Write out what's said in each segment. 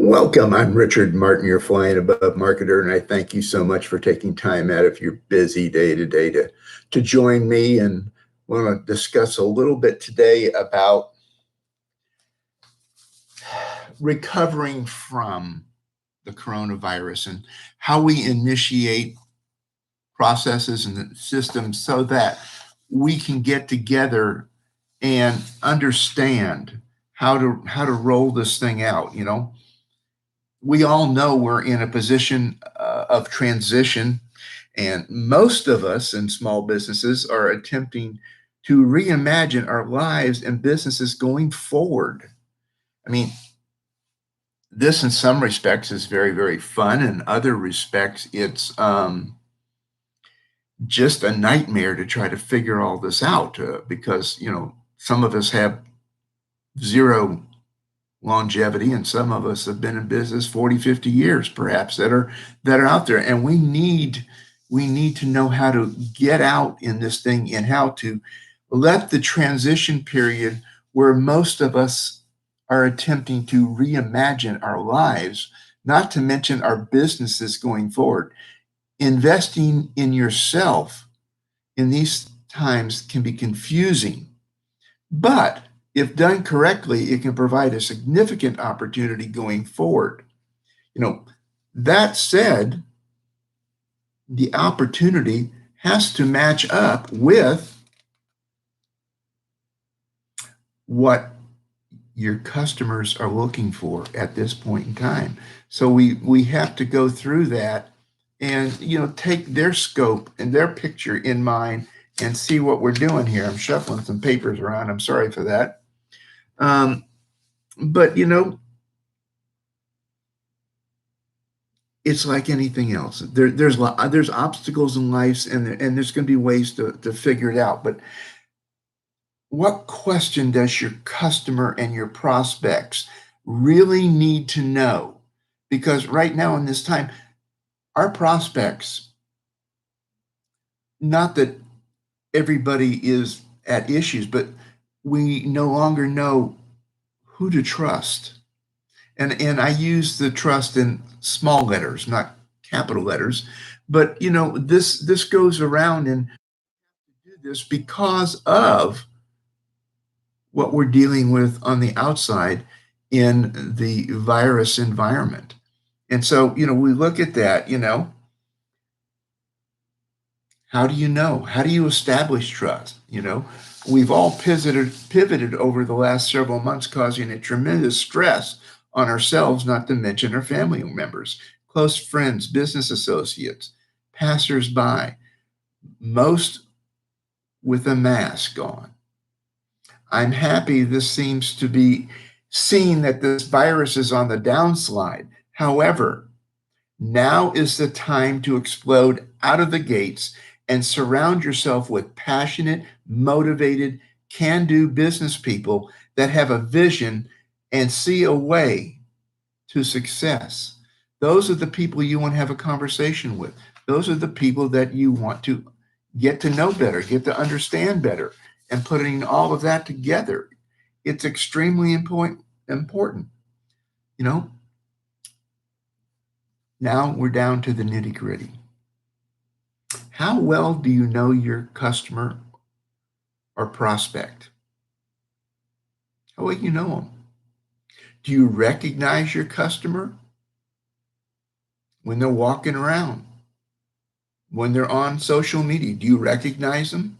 Welcome. I'm Richard Martin, your Flying Above marketer, and I thank you so much for taking time out of your busy day to day to join me. And want to discuss a little bit today about recovering from the coronavirus and how we initiate processes and systems so that we can get together and understand how to roll this thing out. We all know we're in a position of transition, and most of us in small businesses are attempting to reimagine our lives and businesses going forward. I mean, this in some respects is very, very fun. In other respects, it's just a nightmare to try to figure all this out because, some of us have zero longevity, and some of us have been in business 40, 50 years perhaps that are out there, and we need to know how to get out in this thing and how to let the transition period where most of us are attempting to reimagine our lives, not to mention our businesses going forward. Investing in yourself in these times can be confusing, but if done correctly, it can provide a significant opportunity going forward. That said, the opportunity has to match up with what your customers are looking for at this point in time. So we have to go through that and take their scope and their picture in mind and see what we're doing here. I'm shuffling some papers around. I'm sorry for that. But it's like anything else. There's obstacles in life, and there's going to be ways to figure it out. But what question does your customer and your prospects really need to know? Because right now in this time, our prospects, not that everybody is at issues, but we no longer know who to trust. And I use the trust in small letters, not capital letters. But this goes around and do this because of what we're dealing with on the outside in the virus environment. And so, we look at that, how do you know? How do you establish trust? We've all pivoted over the last several months, causing a tremendous stress on ourselves, not to mention our family members, close friends, business associates, passersby, most with a mask on. I'm happy this seems to be seen that this virus is on the downslide. However, now is the time to explode out of the gates and surround yourself with passionate, motivated, can-do business people that have a vision and see a way to success. Those are the people you want to have a conversation with. Those are the people that you want to get to know better, get to understand better, and putting all of that together. It's extremely important. Now we're down to the nitty-gritty. How well do you know your customer or prospect? How well you know them? Do you recognize your customer when they're walking around? When they're on social media, do you recognize them?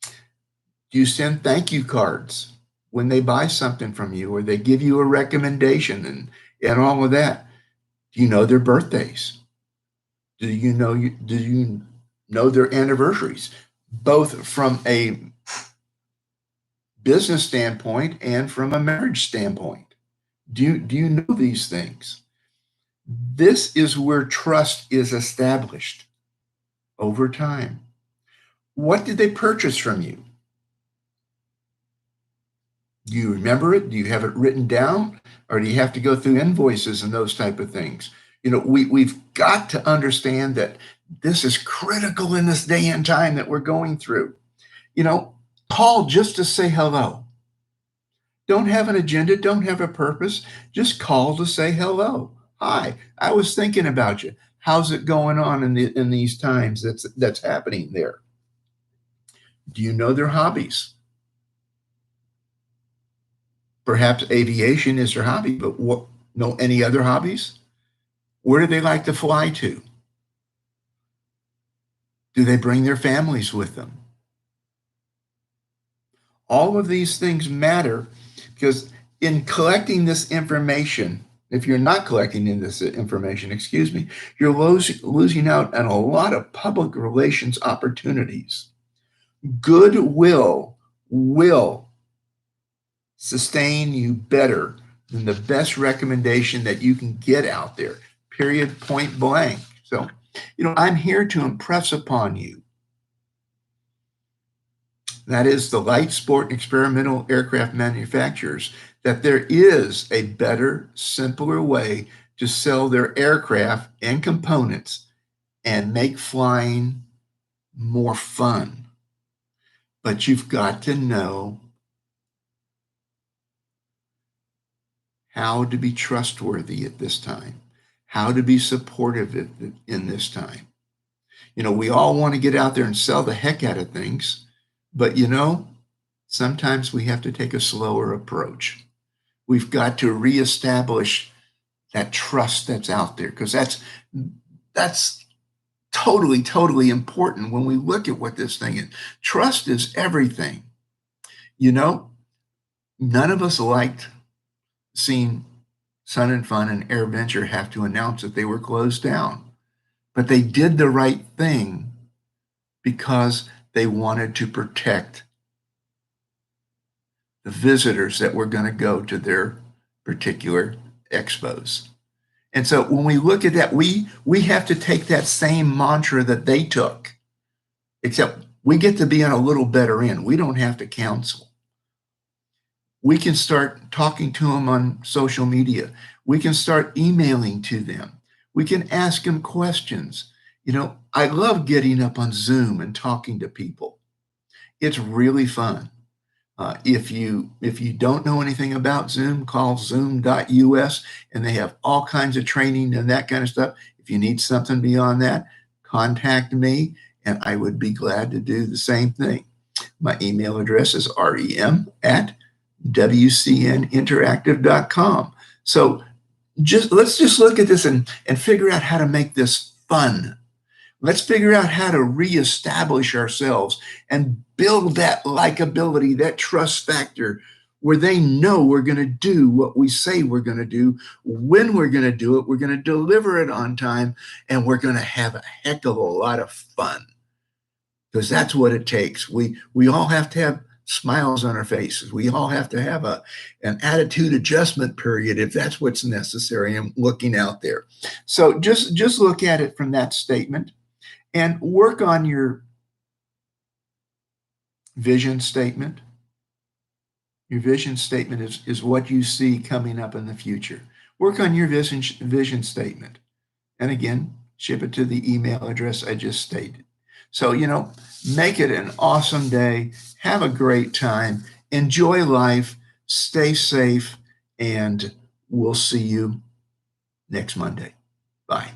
Do you send thank you cards when they buy something from you or they give you a recommendation and all of that? Do you know their birthdays? Do you know their anniversaries, both from a business standpoint and from a marriage standpoint? Do you know these things? This is where trust is established over time. What did they purchase from you? Do you remember it? Do you have it written down? Or do you have to go through invoices and those type of things? We've got to understand that this is critical in this day and time that we're going through. Call just to say hello. Don't have an agenda, don't have a purpose. Just call to say hello. Hi, I was thinking about you. How's it going on in these times that's happening there? Do you know their hobbies? Perhaps aviation is their hobby, but what know any other hobbies? Where do they like to fly to? Do they bring their families with them? All of these things matter because in collecting this information, if you're not collecting in this information, excuse me, you're losing out on a lot of public relations opportunities. Goodwill will sustain you better than the best recommendation that you can get out there, period, point blank. So, I'm here to impress upon you, that is the light sport experimental aircraft manufacturers, that there is a better, simpler way to sell their aircraft and components and make flying more fun. But you've got to know how to be trustworthy at this time, how to be supportive in this time. We all want to get out there and sell the heck out of things, but sometimes we have to take a slower approach. We've got to reestablish that trust that's out there, because that's totally, totally important when we look at what this thing is. Trust is everything. None of us liked seeing Sun and Fun and Air Venture have to announce that they were closed down, but they did the right thing because they wanted to protect the visitors that were going to go to their particular expos. And so when we look at that, we have to take that same mantra that they took, except we get to be on a little better end. We don't have to counsel. We can start talking to them on social media. We can start emailing to them. We can ask them questions. I love getting up on Zoom and talking to people. It's really fun. If you don't know anything about Zoom, call zoom.us, and they have all kinds of training and that kind of stuff. If you need something beyond that, contact me, and I would be glad to do the same thing. My email address is rem@wcninteractive.com. So let's just look at this and figure out how to make this fun. Let's figure out how to reestablish ourselves and build that likability, that trust factor, where they know we're going to do what we say we're going to do, when we're going to do it, we're going to deliver it on time, and we're going to have a heck of a lot of fun. Because that's what it takes. We all have to have smiles on our faces. We all have to have an attitude adjustment period if that's what's necessary and looking out there. So just look at it from that statement and work on your vision statement. Your vision statement is what you see coming up in the future. Work on your vision statement. And again, ship it to the email address I just stated. So, make it an awesome day. Have a great time. Enjoy life. Stay safe. And we'll see you next Monday. Bye.